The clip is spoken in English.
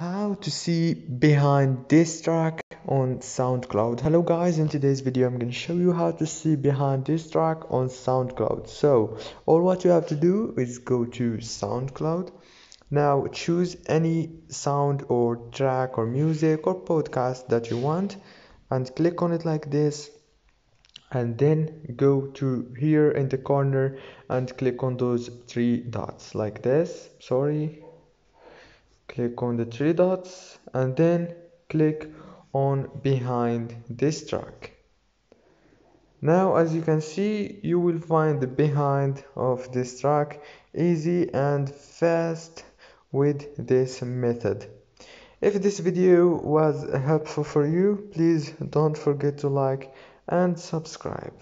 How to see behind this track on SoundCloud. Hello guys, in today's video I'm going to show you how to see behind this track on SoundCloud. So all what you have to do is go to SoundCloud. Now choose any sound or track or music or podcast that you want and click on it like this, and then go to here in the corner and click on those three dots like this. Click on the three dots and then click on behind this track. Now as you can see, you will find the behind of this track easy and fast with this method. If this video was helpful for you, please don't forget to like and subscribe.